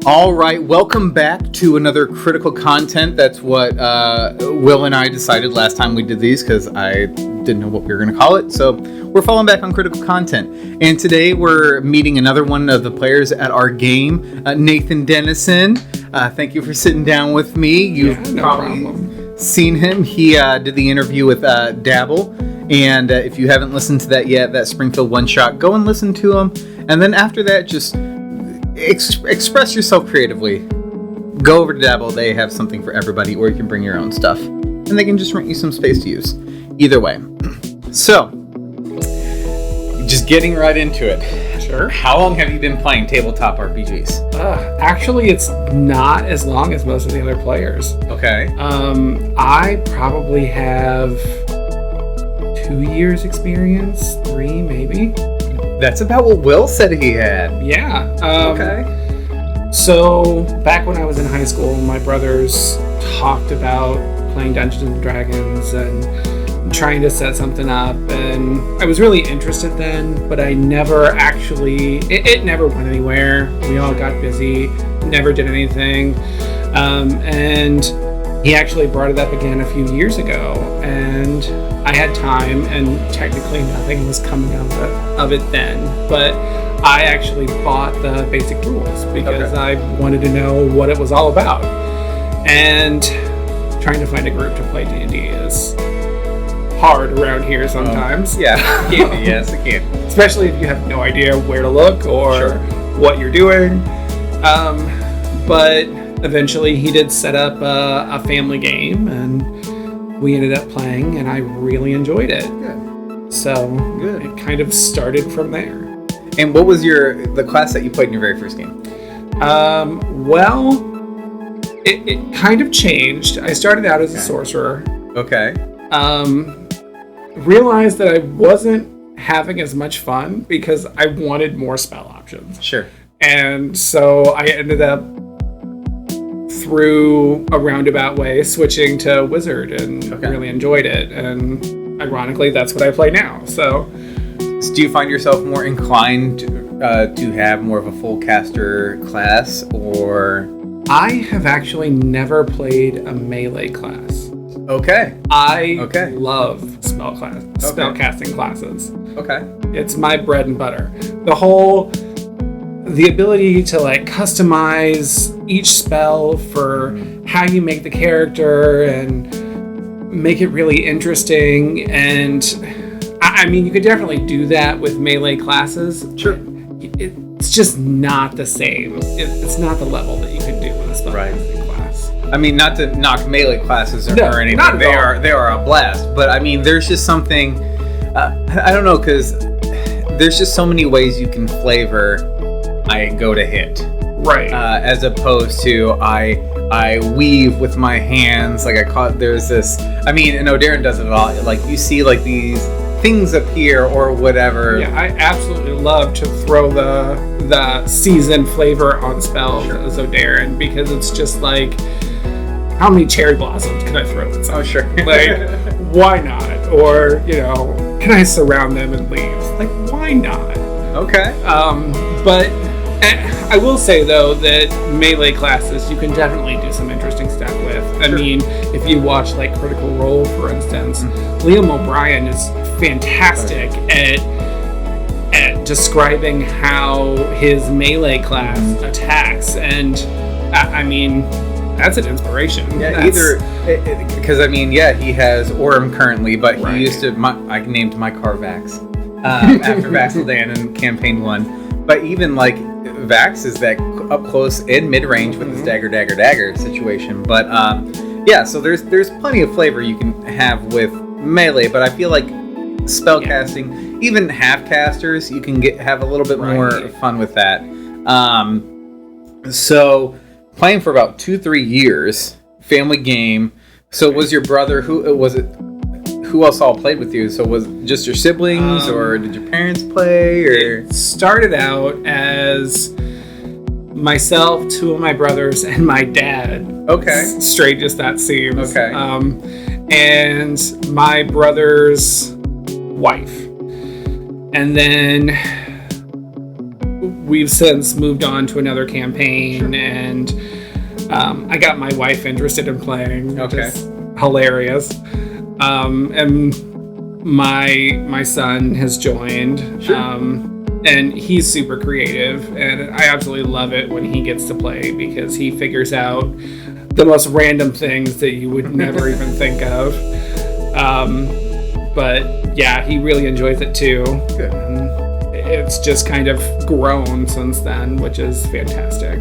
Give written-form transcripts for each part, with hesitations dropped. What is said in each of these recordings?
All right, welcome back to another critical content. That's what Will and I decided last time we did these because I didn't know what we were going to call it. So we're falling back on critical content. And today we're meeting another one of the players at our game, Nathan Dennison. Thank you for sitting down with me. You've probably seen him. He did the interview with Dabble. And if you haven't listened to that yet, that Springfield one-shot, go and listen to him. And then after that, just express yourself creatively. Go over to Dabble. They have something for everybody, or you can bring your own stuff. And they can just rent you some space to use. Either way. So, just getting right into it. Sure. How long have you been playing tabletop RPGs? Actually, it's not as long as most of the other players. Okay. I probably have 2 years experience, 3 maybe. That's about what Will said he had. Yeah. Okay. So, back when I was in high school, my brothers talked about playing Dungeons and Dragons and trying to set something up, and I was really interested then, but I never actually, it never went anywhere. We all got busy, never did anything, and he actually brought it up again a few years ago, and I had time, and technically nothing was coming of it then, but I actually bought the basic rules because I wanted to know what it was all about. And trying to find a group to play D&D is hard around here sometimes. Yeah, it can be. Yes, it can. Especially if you have no idea where to look or what you're doing. But eventually he did set up a family game, and we ended up playing, and I really enjoyed it. Good. So it kind of started from there. And what was the class that you played in your very first game? Well, it kind of changed. I started out as a sorcerer. Okay. Realized that I wasn't having as much fun because I wanted more spell options. Sure. And so I ended up, through a roundabout way, switching to wizard, and really enjoyed it. And ironically, that's what I play now. So do you find yourself more inclined to have more of a full caster class, or? I have actually never played a melee class. Okay. I love spell casting classes. Okay. It's my bread and butter. The ability to customize each spell for how you make the character and make it really interesting. And I mean, you could definitely do that with melee classes. Sure. It's just not the same. It's not the level that you can do with a spell casting class. I mean, not to knock melee classes or anything. Not they are a blast. But I mean, there's just something. I don't know, because there's just so many ways you can flavor. I go to hit. Right. As opposed to I weave with my hands. There's this. I mean, and Odarin does it all. You see these things appear or whatever. Yeah, I absolutely love to throw the seasoned flavor on spells as Odarin, because it's just how many cherry blossoms can I throw at something? Oh, sure. Why not? Or, can I surround them in leaves? Why not? Okay. But I will say, though, that melee classes, you can definitely do some interesting stuff with. I mean, if you watch, Critical Role, for instance, Liam O'Brien is fantastic at describing how his melee class attacks. And, I mean, that's an inspiration. Yeah, because, he has Orem currently, but he used to, I named my car Vax after Vax'ildan in Campaign 1. But even, Vax is that up close and mid-range with the dagger situation. But so there's plenty of flavor you can have with melee, but I feel like spellcasting, even half casters, you can have a little bit more fun with that. So playing for about 2-3 years, family game. So was your brother, who else all played with you? So was it just your siblings, or did your parents play? Or it started out as myself, 2 of my brothers, and my dad. Okay. Strange as that seems. Okay. And my brother's wife. And then we've since moved on to another campaign, and I got my wife interested in playing, which is hilarious. And my son has joined, and he's super creative, and I absolutely love it when he gets to play because he figures out the most random things that you would never even think of. But yeah, he really enjoys it too. Good. And it's just kind of grown since then, which is fantastic.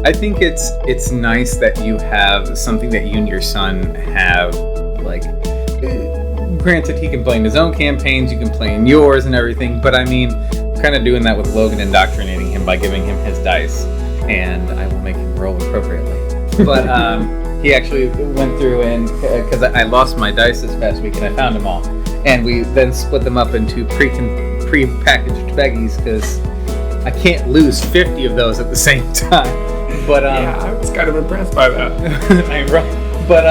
I think it's nice that you have something that you and your son have, like, granted he can play in his own campaigns, you can play in yours and everything, but I mean, I'm kind of doing that with Logan, indoctrinating him by giving him his dice, and I will make him roll appropriately. But he actually went through and, because I lost my dice this past week and I found them all, and we then split them up into pre-packaged baggies because I can't lose 50 of those at the same time. But yeah, I was kind of impressed by that. I'm right. But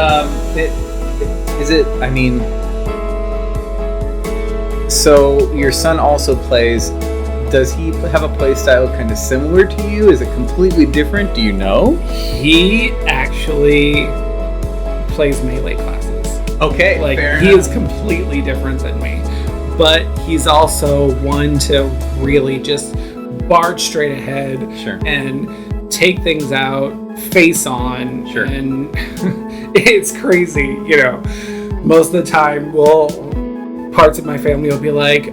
I mean, so your son also plays. Does he have a play style kind of similar to you? Is it completely different? Do you know? He actually plays melee classes. Okay, like fair he enough. is completely different than me, but he's also one to really just barge straight ahead and take things out face on. And it's crazy, you know. Most of the time parts of my family will be like,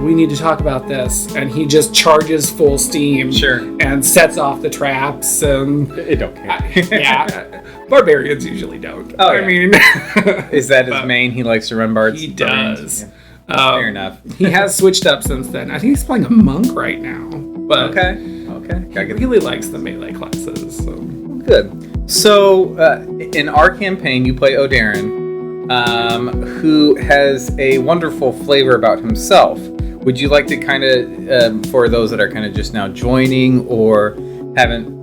we need to talk about this, and he just charges full steam and sets off the traps, and it don't care. Yeah, barbarians usually don't. I mean, is that his main? He likes to run bards. He does. Fair enough. He has switched up since then. I think he's playing a monk right now, but he really likes the melee classes. So. Good. So in our campaign, you play Odarin, who has a wonderful flavor about himself. Would you like to kind of, for those that are kind of just now joining or haven't,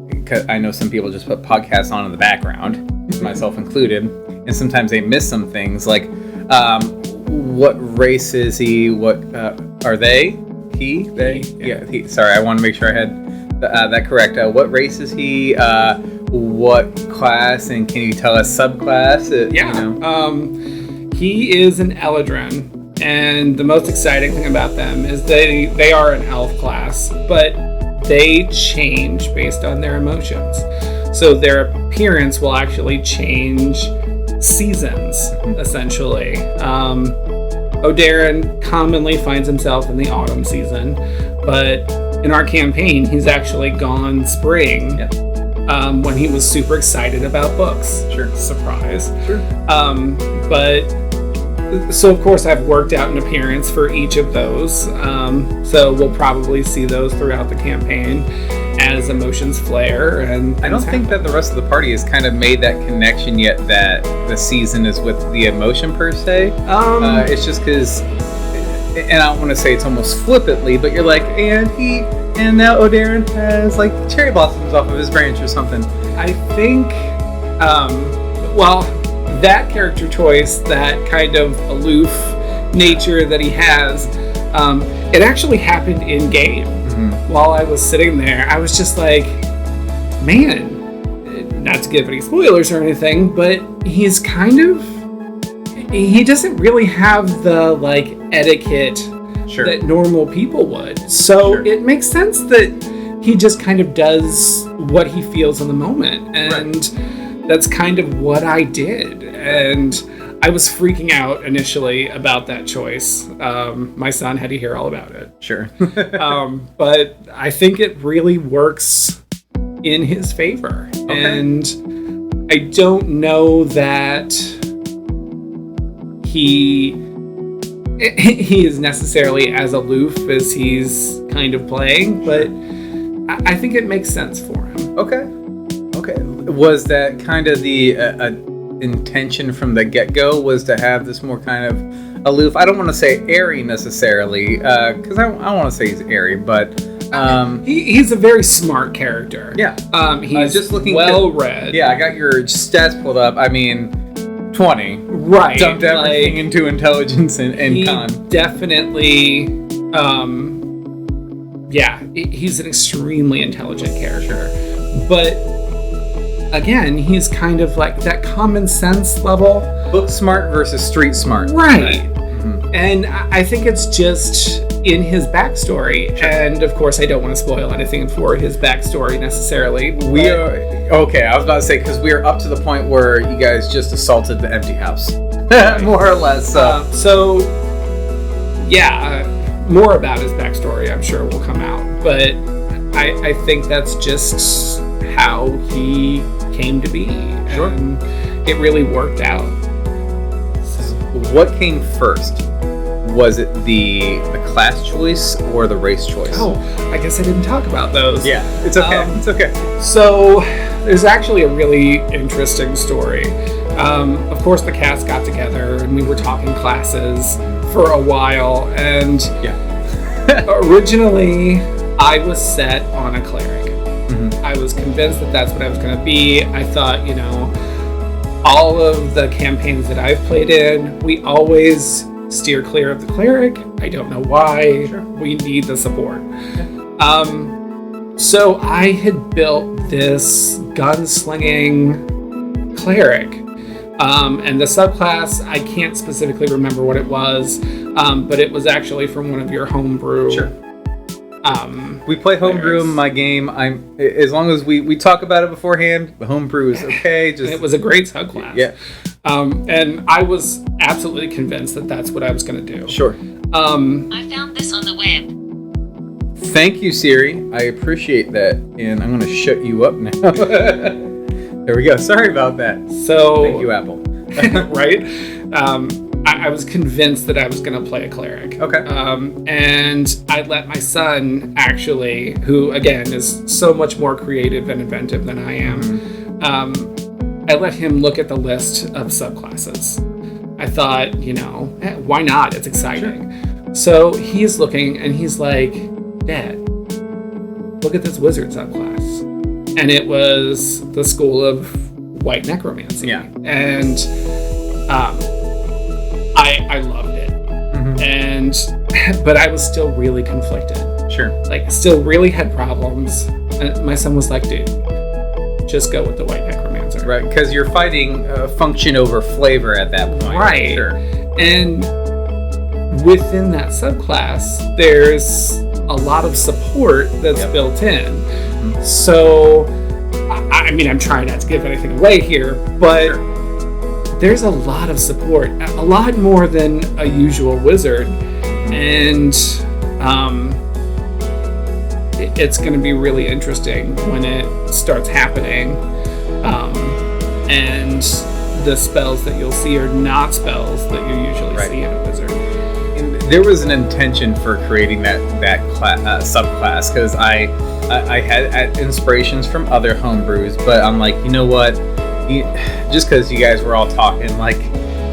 because I know some people just put podcasts on in the background, myself included, and sometimes they miss some things, like what race is he? What are they? He? They? Yeah. He. Sorry, I want to make sure I had that correct. What race is he? What class? And can you tell us subclass? He is an Eladrin, and the most exciting thing about them is they are an elf class, but they change based on their emotions. So their appearance will actually change seasons, essentially. Odarin commonly finds himself in the autumn season, but in our campaign, he's actually gone spring. When he was super excited about books. Surprise. So of course I've worked out an appearance for each of those. So we'll probably see those throughout the campaign as emotions flare. And I don't think that the rest of the party has kind of made that connection yet that the season is with the emotion per se. It's just because, and I don't want to say it's almost flippantly, but you're like, and now Odarin has like cherry blossoms off of his branch or something. I think, that character choice, that kind of aloof nature that he has, it actually happened in game. While I was sitting there, I was just like, man, not to give any spoilers or anything, but he's he doesn't really have the like etiquette that normal people would. So it makes sense that he just kind of does what he feels in the moment. And that's kind of what I did. And I was freaking out initially about that choice. My son had to hear all about it. But I think it really works in his favor. And I don't know that he is necessarily as aloof as he's kind of playing, but I think it makes sense for him. Okay. Was that kind of the intention from the get-go, was to have this more kind of aloof? I don't want to say airy necessarily, because I don't want to say he's airy, but he's a very smart character. He's just looking well-read. I got your stats pulled up. I mean, 20. Right. Dumped everything into intelligence and he con. Definitely, he's an extremely intelligent character. But again, he's kind of like that common sense level. Book smart versus street smart. Right. Mm-hmm. And I think it's just in his backstory. Sure. And of course, I don't want to spoil anything for his backstory necessarily. We are... Okay, I was about to say, because we are up to the point where you guys just assaulted the empty house. More or less. More about his backstory, I'm sure, will come out. But I think that's just how he came to be. Sure. And it really worked out. So. What came first? Was it the class choice or the race choice? Oh, I guess I didn't talk about those. Yeah, it's okay. It's okay. So there's actually a really interesting story. Of course, the cast got together and we were talking classes for a while. And originally, I was set on a cleric. Mm-hmm. I was convinced that that's what I was going to be. I thought, all of the campaigns that I've played in, we always steer clear of the cleric. I don't know why. Sure. We need the support. So I had built this gunslinging cleric. And the subclass, I can't specifically remember what it was, but it was actually from one of your homebrew. Sure. We play homebrew in my game. As long as we talk about it beforehand, the homebrew is okay. It was a great subclass. Yeah. And I was absolutely convinced that that's what I was going to do. Sure. I found this on the web. Thank you, Siri. I appreciate that, and I'm going to shut you up now. There we go. Sorry about that. So, thank you, Apple. Right? I was convinced that I was going to play a cleric. Okay. And I let my son, actually, who, again, is so much more creative and inventive than I am, I let him look at the list of subclasses. I thought, why not? It's exciting. Sure. So he's looking, and he's like, Dad, look at this wizard subclass. And it was the school of white necromancy. Yeah. And I loved it. Mm-hmm. But I was still really conflicted. Sure. Still really had problems. And my son was like, dude, just go with the white necromancer. Right, because you're fighting function over flavor at that point. Right. Sure. And within that subclass, there's a lot of support that's built in. Mm-hmm. So, I'm trying not to give anything away here, but there's a lot of support, a lot more than a usual wizard, and it's going to be really interesting when it starts happening, and the spells that you'll see are not spells that you usually see in a wizard. There was an intention for creating that subclass, because I had inspirations from other homebrews, but I'm like, you know what? Just because you guys were all talking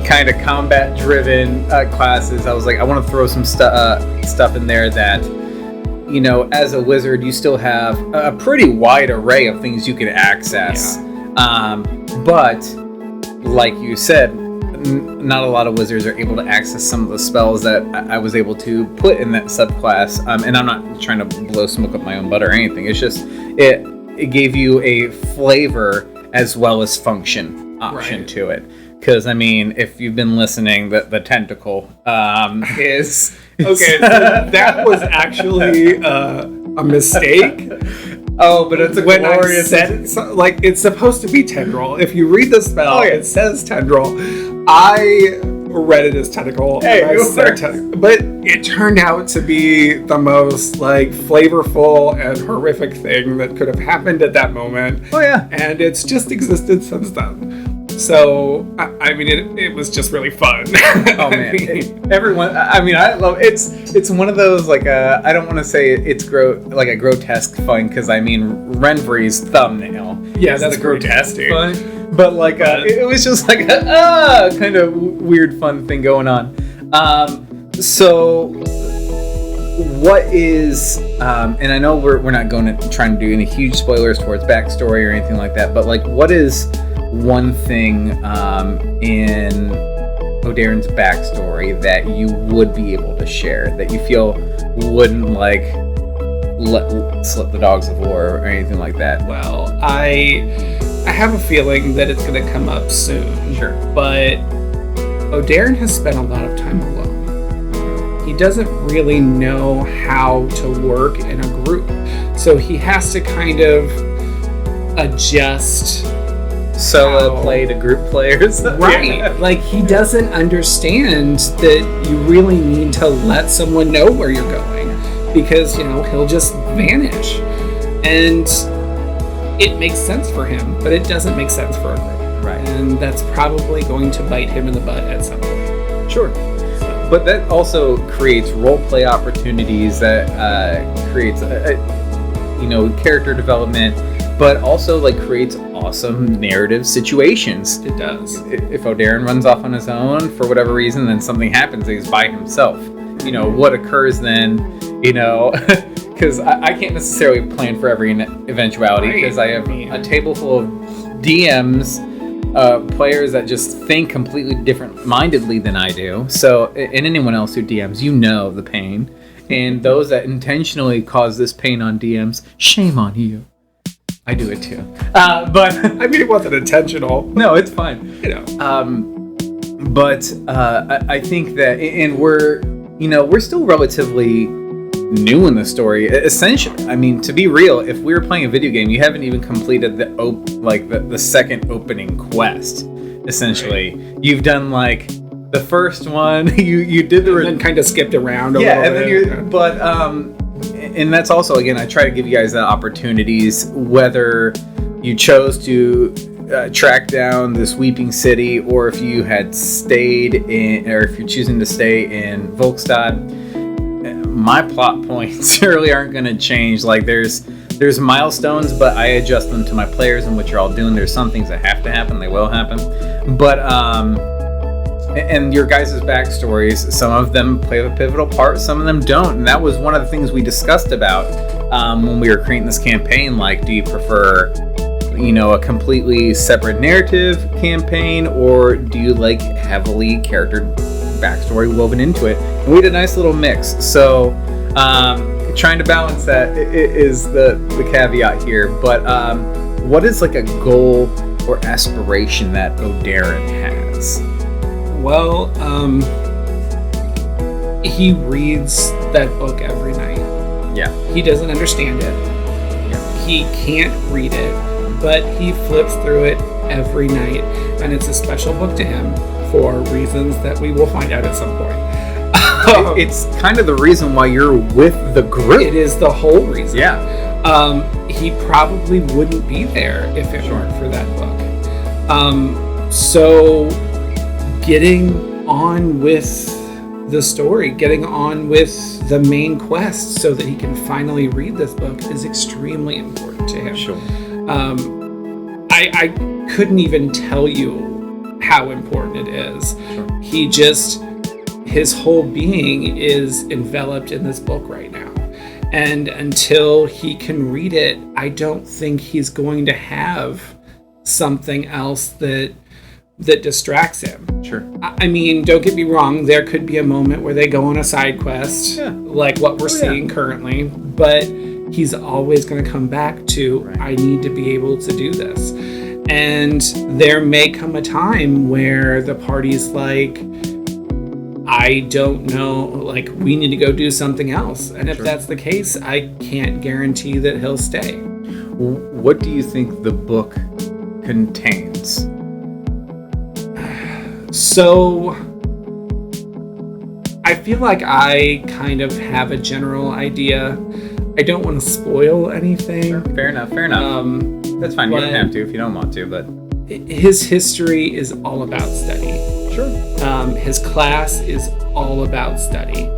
kind of combat-driven classes, I was like, I want to throw some stuff in there that, as a wizard, you still have a pretty wide array of things you can access. Yeah. But like you said, not a lot of wizards are able to access some of the spells that I was able to put in that subclass. And I'm not trying to blow smoke up my own butt or anything. It's just it gave you a flavor as well as function option to it. Because if you've been listening, the tentacle is okay. So that was actually a mistake. Oh, but it's a glorious. It's supposed to be tendril. If you read the spell, it says tendril. I read it as tentacle. But it turned out to be the most flavorful and horrific thing that could have happened at that moment. Oh yeah, and it's just existed since then. So it was just really fun. Oh man, everyone. I love it's one of those I don't want to say it's a grotesque fun, because Renfrey's thumbnail. Yeah, that's grotesque. Fun. But it was just a kind of weird fun thing going on. So what is and I know we're not trying to do any huge spoilers towards backstory or anything like that, but what is one thing in Odarin's backstory that you would be able to share that you feel wouldn't let slip the dogs of war or anything like that. Well, I have a feeling that it's going to come up soon. Sure. But Odarin has spent a lot of time alone. He doesn't really know how to work in a group. So he has to kind of adjust Solo play to group players. Right. Yeah. Like, he doesn't understand that you really need to let someone know where you're going, because, you know, he'll just vanish. And it makes sense for him, but it doesn't make sense for a group. Right. And that's probably going to bite him in the butt at some point. Sure. But that also creates role play opportunities, that creates character development, but also like creates awesome narrative situations. It does. If Odarin runs off on his own for whatever reason, then something happens, he's by himself. You know, what occurs then, because I can't necessarily plan for every eventuality, because I have a table full of DMs, players that just think completely different-mindedly than I do. So, and anyone else who DMs, you know the pain. And those that intentionally cause this pain on DMs, shame on you. I do it too. But I mean, it wasn't intentional. No, it's fine. You know. But I think that, and we're still relatively new in the story. Essentially, I mean, to be real, if we were playing a video game, you haven't even completed the second opening quest. Essentially, right. You've done like the first one. You did the and then kind of skipped around a little bit. Then but and that's also, again, I try to give you guys the opportunities, whether you chose to track down this Weeping City, or if you had stayed in, or if you're choosing to stay in Volkstad. My plot points really aren't going to change. Like, there's milestones, but I adjust them to my players and what you're all doing. There's some things that have to happen, they will happen. But and your guys' backstories, some of them play a pivotal part, some of them don't. And that was one of the things we discussed about when we were creating this campaign. Like, do you prefer, a completely separate narrative campaign, or do you like heavily character backstory woven into it? And we had a nice little mix. So trying to balance that is the caveat here. But what is like a goal or aspiration that Odarin has? Well, he reads that book every night. Yeah. He doesn't understand it. Yeah. He can't read it, but he flips through it every night, and it's a special book to him for reasons that we will find out at some point. It's kind of the reason why you're with the group. It is the whole reason. Yeah. He probably wouldn't be there if it weren't for that book. So getting on with the story, getting on with the main quest so that he can finally read this book is extremely important to him. Sure. I couldn't even tell you how important it is. Sure. His whole being is enveloped in this book right now. And until he can read it, I don't think he's going to have something else that distracts him. Sure. I mean, don't get me wrong, there could be a moment where they go on a side quest, like what we're seeing currently, but he's always going to come back to, I need to be able to do this. And there may come a time where the party's like, I don't know, like, we need to go do something else. And if that's the case, I can't guarantee that he'll stay. What do you think the book contains? So, I feel like I kind of have a general idea. I don't want to spoil anything. Sure. Fair enough. That's fine. You don't have to if you don't want to, but his history is all about study. Sure. His class is all about study.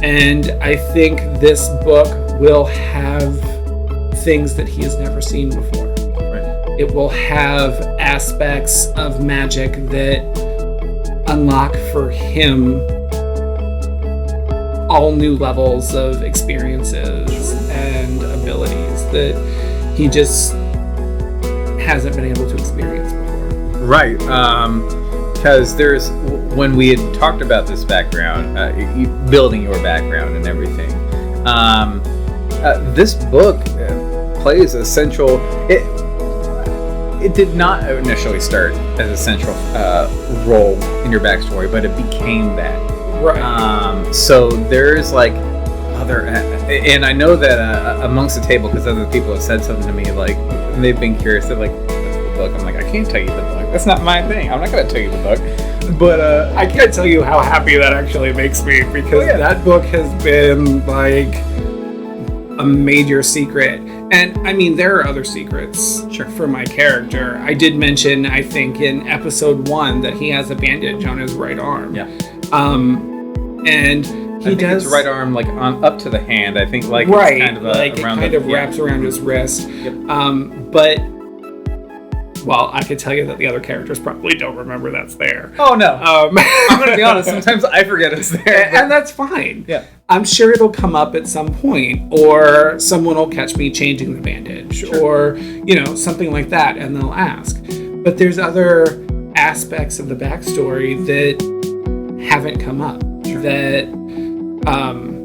And I think this book will have things that he has never seen before. Right. It will have aspects of magic that unlock for him all new levels of experiences and abilities that he just hasn't been able to experience before. Right. Because there's, when we had talked about this background, building your background and everything, this book plays a central. It did not initially start as a central role in your backstory, but it became that. Right. So there's like other, and I know that amongst the table, because other people have said something to me, like, and they've been curious. They're like, "What's the book?" I'm like, "I can't tell you the book. That's not my thing. I'm not going to tell you the book." But I can't tell you how happy that actually makes me, because that book has been like a major secret. And I mean, there are other secrets for my character. I did mention, I think, in episode 1 that he has a bandage on his right arm. Yeah. And I think does his right arm, like on up to the hand. I think, like, right, it's kind of like around it kind of wraps around his wrist. Yep. But well, I could tell you that the other characters probably don't remember that's there. Oh no. I'm gonna be honest. Sometimes I forget it's there, and that's fine. Yeah. I'm sure it'll come up at some point, or someone will catch me changing the bandage, or something like that, and they'll ask. But there's other aspects of the backstory that haven't come up, that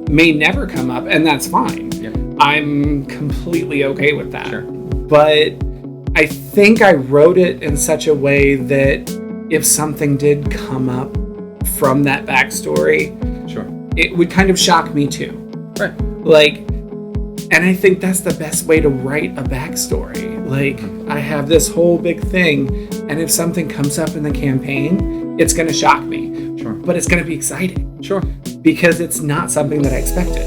may never come up, and that's fine. Yeah. I'm completely okay with that. Sure. But I think I wrote it in such a way that if something did come up from that backstory, it would kind of shock me too. Right. Like, and I think that's the best way to write a backstory. Like, I have this whole big thing, and if something comes up in the campaign, it's going to shock me. Sure. But it's going to be exciting. Sure. Because it's not something that I expected.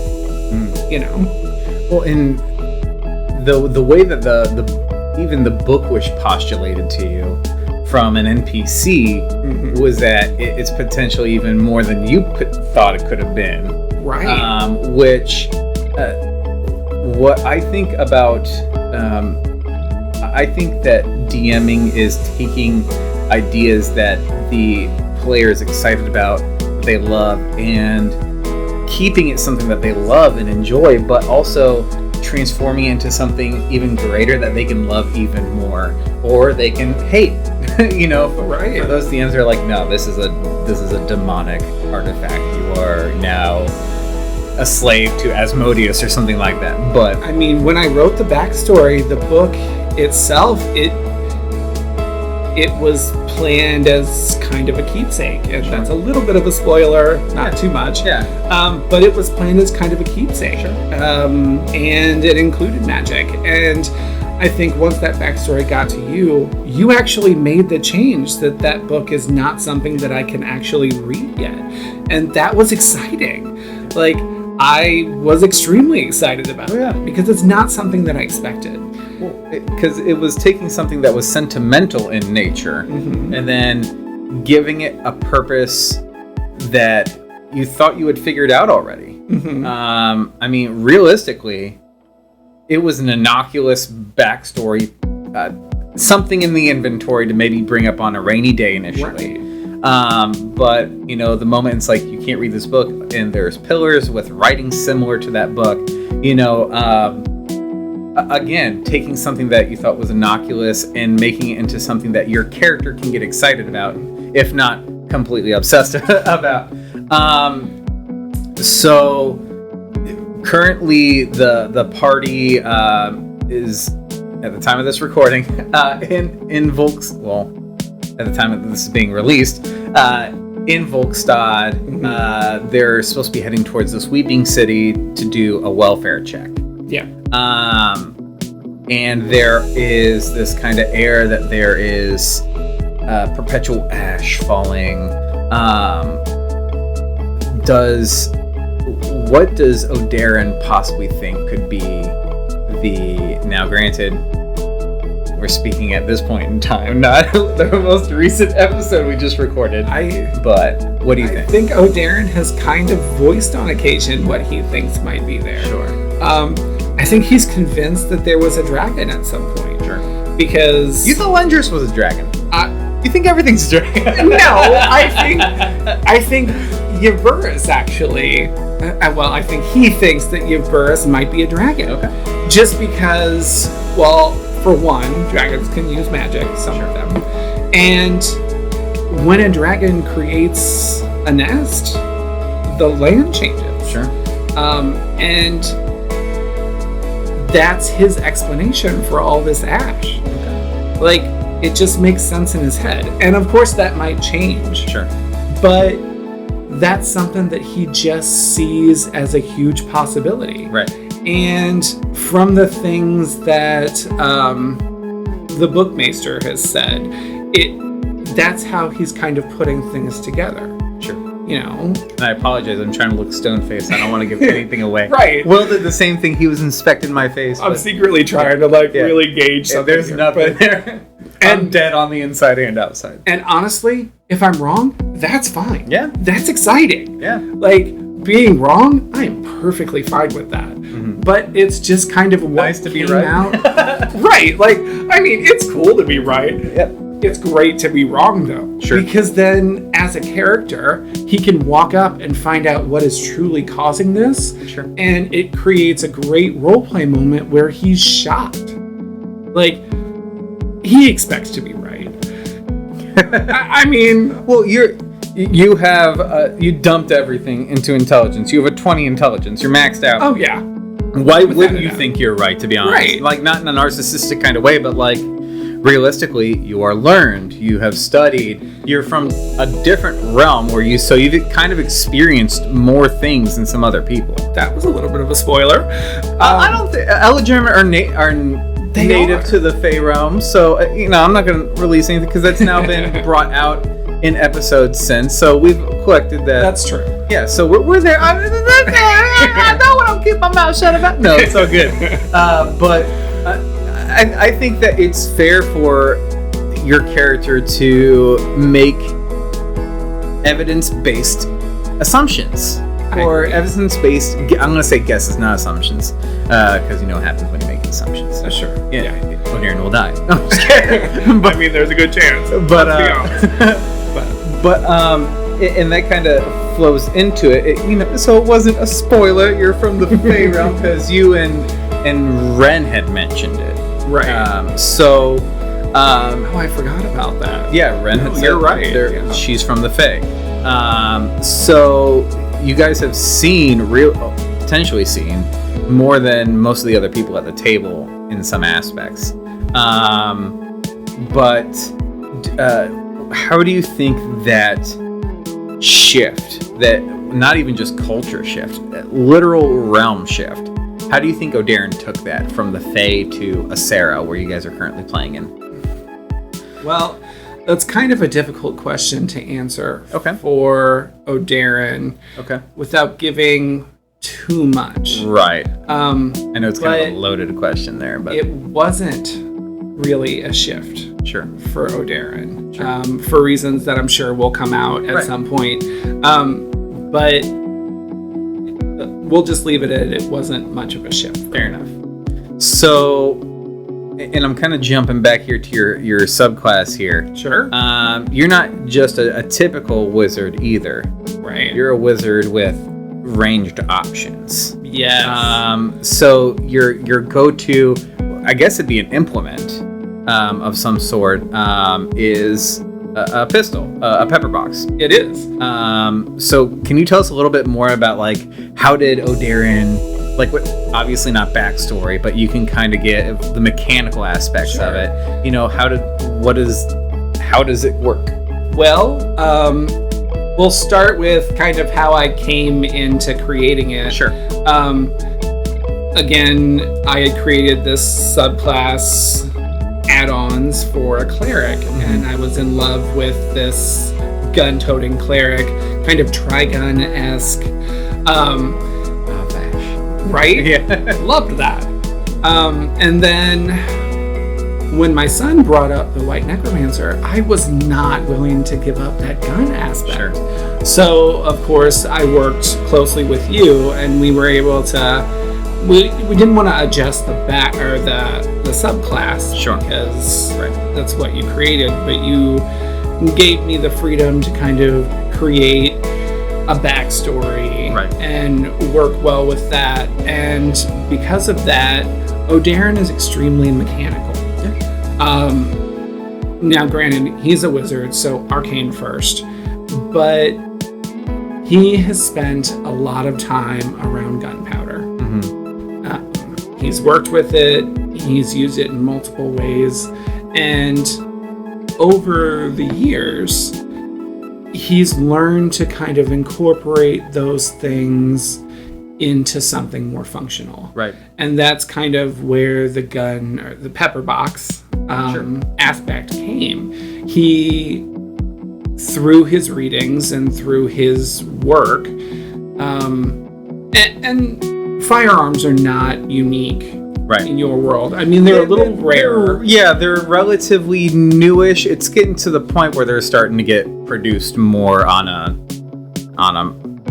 Well, in the way that even the book was postulated to you from an NPC was that it's potentially even more than you thought it could have been. Right. Which, what I think about, I think that DMing is taking ideas that the player is excited about, that they love, and keeping it something that they love and enjoy, but also transforming it into something even greater that they can love even more, or they can hate. For those DMs that are like, no, this is a demonic artifact. You are now a slave to Asmodeus or something like that. But I mean, when I wrote the backstory, the book itself, it was planned as kind of a keepsake, and that's a little bit of a spoiler, not too much. Yeah. But it was planned as kind of a keepsake, and it included magic. And I think once that backstory got to you, you actually made the change that book is not something that I can actually read yet, and that was exciting. Like, I was extremely excited about it because it's not something that I expected. Because it was taking something that was sentimental in nature and then giving it a purpose that you thought you had figured out already. I mean, realistically, it was an innocuous backstory, something in the inventory to maybe bring up on a rainy day initially. But the moment it's like, you can't read this book, and there's pillars with writing similar to that book, again, taking something that you thought was innocuous and making it into something that your character can get excited about, if not completely obsessed about. So currently the party is, at the time of this recording, in Volks. Well, at the time that this is being released, in Volkstad. They're supposed to be heading towards this weeping city to do a welfare check. Yeah. And there is this kind of air that there is perpetual ash falling. What does Odarin possibly think could be now granted, we're speaking at this point in time, not the most recent episode we just recorded. But what do you think? I think Odarin has kind of voiced on occasion what he thinks might be there. Sure. I think he's convinced that there was a dragon at some point. Sure. Because You thought Lendris was a dragon. You think everything's a dragon? No, I think Yvurus actually. I think he thinks that Yvurus might be a dragon. Okay. Just because, well, for one, dragons can use magic, some of them. And when a dragon creates a nest, the land changes. Sure. And that's his explanation for all this ash. Like, it just makes sense in his head. And of course that might change. Sure. But that's something that he just sees as a huge possibility. Right. And from the things that the bookmaster has said, that's how he's kind of putting things together. Sure. You know? And I apologize. I'm trying to look stone-faced. I don't want to give anything away. Right. Will did the same thing. He was inspecting my face. I'm secretly trying to really gauge something. There's nothing there. I'm dead on the inside and outside. And honestly, if I'm wrong, that's fine. Yeah. That's exciting. Yeah. Like, being wrong, I am perfectly fine with that. Mm-hmm. But it's just kind of what nice to be came right. out. Right. Like, I mean, it's cool to be right. Yep. It's great to be wrong, though. Sure. Because then, as a character, he can walk up and find out what is truly causing this. Sure. And it creates a great roleplay moment where he's shocked. Like, he expects to be right. I mean... Well, you dumped everything into intelligence. You have a 20 intelligence. You're maxed out. Oh, yeah. Why wouldn't you think you're right, to be honest? Right. Like, not in a narcissistic kind of way, but like, realistically, you are learned. You have studied. You're from a different realm where you've kind of experienced more things than some other people. That was a little bit of a spoiler. I don't think Elegem are native to the Fey realm, so I'm not going to release anything because that's now been brought out in episodes since. So we've collected that. That's true. Yeah, so we're there. I don't want to keep my mouth shut about. No, it's all good. But I think that it's fair for your character to make evidence-based assumptions. Or evidence-based, I'm going to say guesses, not assumptions. Because you know what happens when you make assumptions. Sure. Yeah. Odarin will die. I'm just kidding. But, I mean, there's a good chance. But, let's be honest. And that kind of flows into it. So it wasn't a spoiler. You're from the Fey realm because you and Ren had mentioned it. Right. I forgot about that. Yeah, Ren had said you're right. She's from the Fey. So you guys have potentially seen more than most of the other people at the table in some aspects. But how do you think that shift, that not even just culture shift, that literal realm shift, how do you think Odarin took that from the Fey to Acera, where you guys are currently playing in? Well, that's kind of a difficult question to answer for Odarin without giving too much. Right. I know it's kind of a loaded question there, but it wasn't really a shift. Sure. For Odarin. Sure. For reasons that I'm sure will come out at some point. But we'll just leave it at it wasn't much of a shift. Fair enough. So, and I'm kind of jumping back here to your subclass here. Sure. You're not just a typical wizard either. Right. You're a wizard with ranged options. Yes. So your go-to, I guess it'd be an implement of some sort, is a pistol, a pepper box. It is. So can you tell us a little bit more about how did Odarin, what, obviously not backstory, but you can kind of get the mechanical aspects of it. How does it work? Well, we'll start with kind of how I came into creating it. Sure. Again, I had created this subclass add-ons for a cleric, and I was in love with this gun-toting cleric, kind of Trigun-esque. Right? Yeah. Loved that. And then when my son brought up the White Necromancer, I was not willing to give up that gun aspect. Sure. So, of course, I worked closely with you, and we were able to... We didn't want to adjust the subclass. Sure. Because that's what you created, but you gave me the freedom to kind of create a backstory and work well with that. And because of that, Odarin is extremely mechanical. Yeah. Now, granted, he's a wizard, so arcane first, but he has spent a lot of time around gunpowder. He's He's worked with it. He's used it in multiple ways. And over the years, he's learned to kind of incorporate those things into something more functional. Right. And that's kind of where the gun or the pepper box aspect came. He, through his readings and through his work, and firearms are not unique in your world. I mean, they're a little rare. They're relatively newish. It's getting to the point where they're starting to get produced more on a I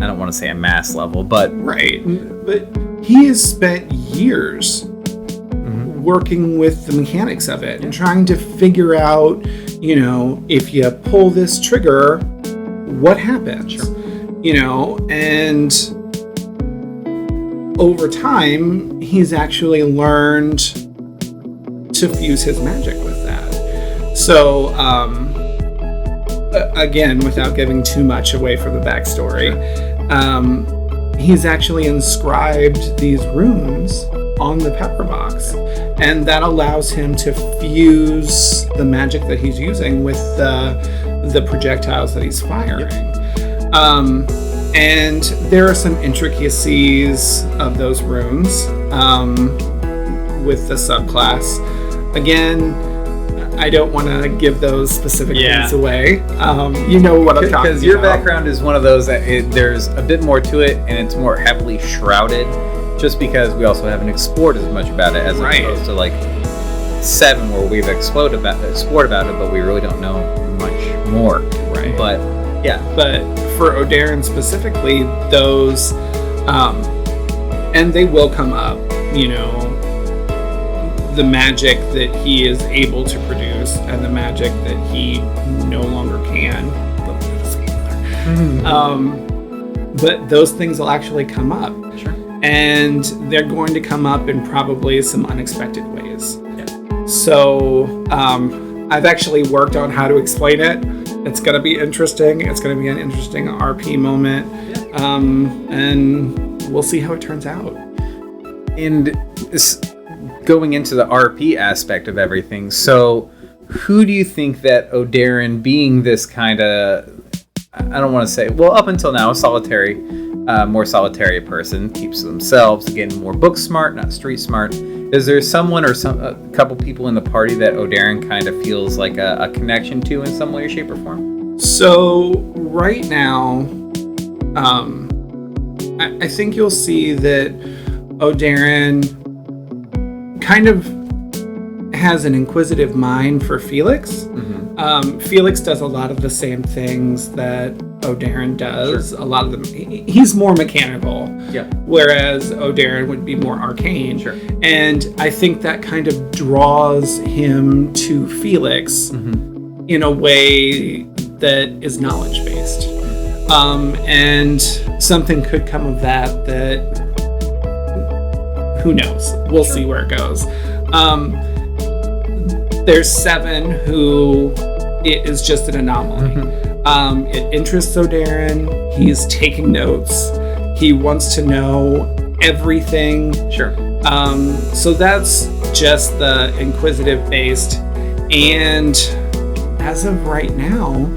don't want to say a mass level, but but he has spent years working with the mechanics of it and trying to figure out, you know, if you pull this trigger, what happens? You know, and over time, he's actually learned to fuse his magic with that. So, again, without giving too much away from the backstory, he's actually inscribed these runes on the pepper box, and that allows him to fuse the magic that he's using with the projectiles that he's firing. And there are some intricacies of those runes with the subclass. Again, I don't want to give those specific things away. You know what I'm talking about. Because your background is one of those that there's a bit more to it, and it's more heavily shrouded, just because we also haven't explored as much about it as opposed to like 7, where we've explored about it, but we really don't know much more. Right. But for Odarin specifically, those, and they will come up, you know, the magic that he is able to produce and the magic that he no longer can. But those things will actually come up. Sure. And they're going to come up in probably some unexpected ways. Yeah. So I've actually worked on how to explain it. It's going to be interesting. It's going to be an interesting RP moment. Yeah. And we'll see how it turns out. And going into the RP aspect of everything, so who do you think that Odarin, being this kind of, I don't want to say, well, up until now, a more solitary person, keeps to themselves, again, more book smart, not street smart. Is there someone or a couple people in the party that Odarin kind of feels like a connection to in some way, shape, or form? So right now, I think you'll see that Odarin kind of has an inquisitive mind for Felix. Felix does a lot of the same things that Odarin does. Sure. A lot of them, he's more mechanical, whereas Odarin would be more arcane. Sure. And I think that kind of draws him to Felix in a way that is knowledge-based. And something could come of that who knows? We'll see where it goes. There's 7 who it is just an anomaly. It interests Odarin. He's taking notes. He wants to know everything. Sure. So that's just the inquisitive based. And as of right now,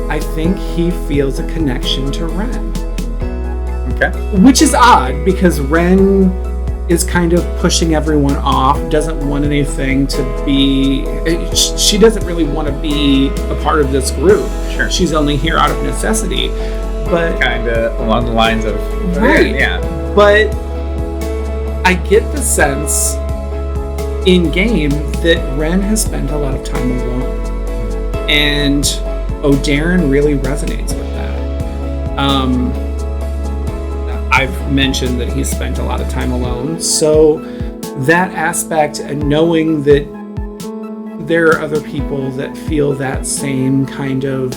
I think he feels a connection to Ren. Okay. Which is odd because Ren is kind of pushing everyone off, doesn't want anything to be, she doesn't really want to be a part of this group. Sure. She's only here out of necessity. But kind of along the lines of, But I get the sense in game that Ren has spent a lot of time alone. And Odarin really resonates with that. I've mentioned that he's spent a lot of time alone, so that aspect and knowing that there are other people that feel that same kind of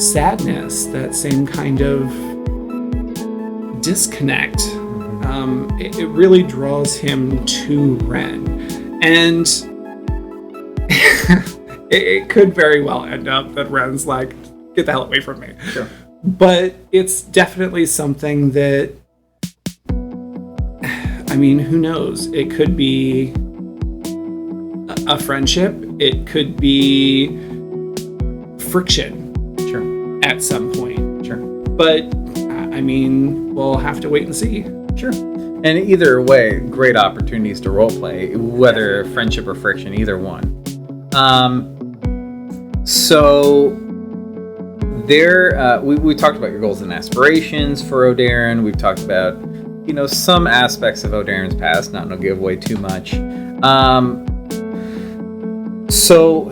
sadness, that same kind of disconnect, it really draws him to Ren. And it could very well end up that Ren's like, get the hell away from me. Sure. But it's definitely something that, I I mean, who knows? It could be a friendship. It could be friction. Sure. At some point. Sure. But, I mean, we'll have to wait and see. Sure. And either way, great opportunities to roleplay, whether friendship or friction, either one. So there, we talked about your goals and aspirations for Odarin. We've talked about, some aspects of Odarin's past, not to give away too much. So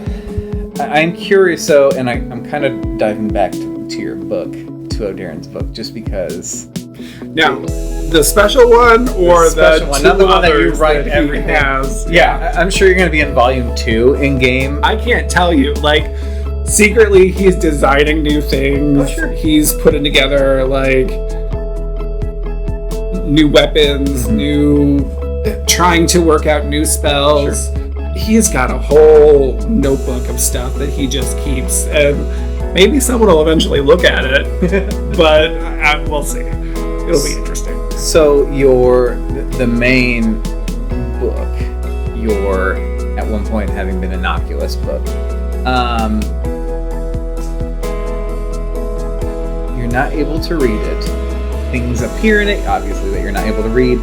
I'm curious, and I'm kind of diving back to your book, to Odarin's book, just because. Now, the special one or the one, two not the one that you others write that everything. he has? Yeah, I'm sure you're going to be in volume 2 in game. I can't tell you. Like, secretly, he's designing new things. Oh, sure. He's putting together, like, new weapons, trying to work out new spells. Sure. He's got a whole notebook of stuff that he just keeps, and maybe someone will eventually look at it, but we'll see. It'll be interesting. So the main book, your at one point having been innocuous book, you're not able to read it. Things appear in it, obviously, that you're not able to read.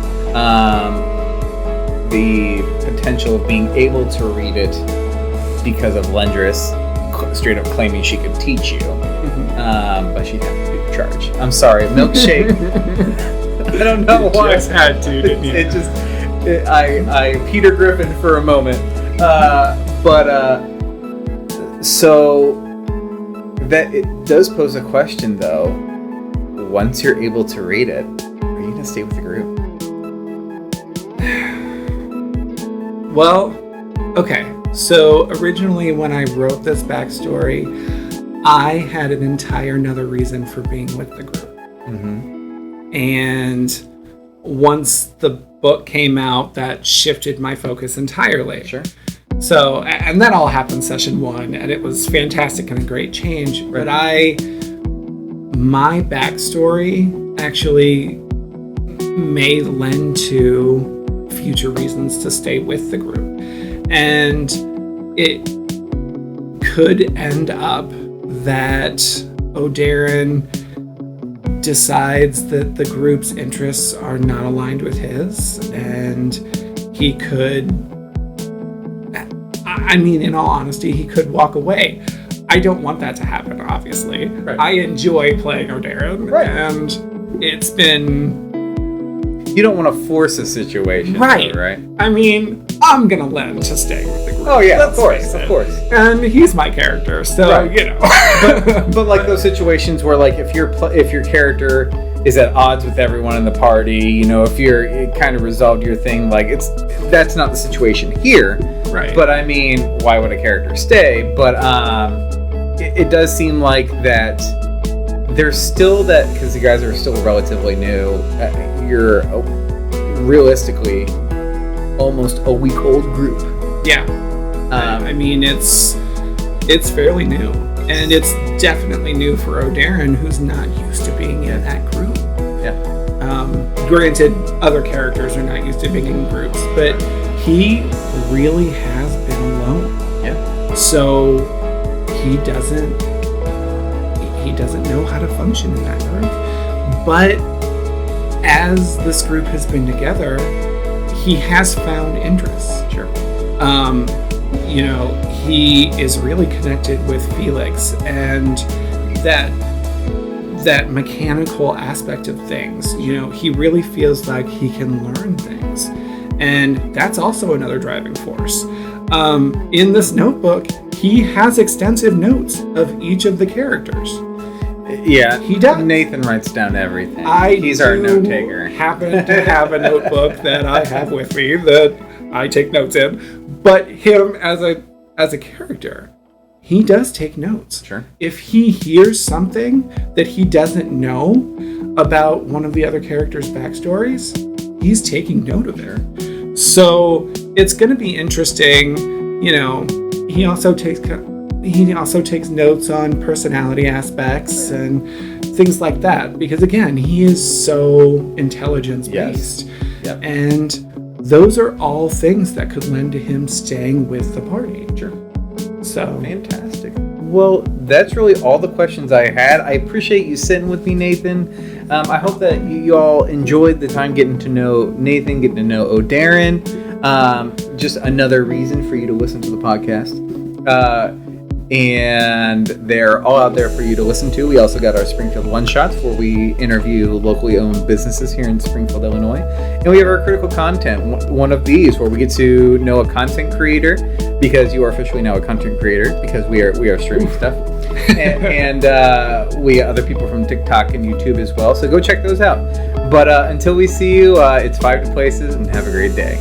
The potential of being able to read it because of Lendris straight up claiming she could teach you, but she'd have to be charged. I'm sorry, milkshake. I don't know why. Just had to, didn't you? I Peter Griffin for a moment, so that it does pose a question though. Once you're able to read it, are you gonna stay with the group? Well, okay. So originally when I wrote this backstory, I had an entire another reason for being with the group. And once the book came out, that shifted my focus entirely. Sure. So, and that all happened session 1, and it was fantastic and a great change. Right. But my backstory actually may lend to future reasons to stay with the group. And it could end up that Odarin decides that the group's interests are not aligned with his, and he could, I mean, in all honesty, he could walk away. I don't want that to happen, obviously. Right. I enjoy playing Odarin, right. And it's been... You don't want to force a situation, right? Though, right? I mean, I'm gonna lend to staying with the group. Oh yeah, Let's of course, face it. of course. And he's my character, so Right. But like those situations where like if your character is at odds with everyone in the party, if you kind of resolved your thing, like that's not the situation here. Right. But I mean, why would a character stay? But it does seem like that there's still that, because you guys are still relatively new. You're realistically almost a week-old group. Yeah. I mean, it's fairly new, and it's definitely new for Odarin, who's not used to being in that group. Yeah. Granted, other characters are not used to being in groups, but he really has been alone. Yeah. So he doesn't know how to function in that group. But as this group has been together, he has found interests. Sure. He is really connected with Felix, and that mechanical aspect of things. He really feels like he can learn things, and that's also another driving force. In this notebook, he has extensive notes of each of the characters. Yeah, he does. Nathan writes down everything. He's our note taker. Happen to have a notebook that I have with me that I take notes in, but him as a character, he does take notes. Sure. If he hears something that he doesn't know about one of the other characters' backstories, he's taking note of it. So it's going to be interesting. He also takes notes on personality aspects and things like that, because again, he is so intelligence based. Yes. Yep. And those are all things that could lend to him staying with the party. Sure. So Fantastic. Well, that's really all the questions I had. I appreciate you sitting with me, Nathan. I hope that you all enjoyed the time getting to know Nathan, getting to know Odarin. Just another reason for you to listen to the podcast. And they're all out there for you to listen to. We also got our Springfield One-Shots where we interview locally owned businesses here in Springfield, Illinois. And we have our critical content, one of these where we get to know a content creator, because you are officially now a content creator because we are streaming stuff. and we got other people from TikTok and YouTube as well. So go check those out. But until we see you, it's 5 to Places, and have a great day.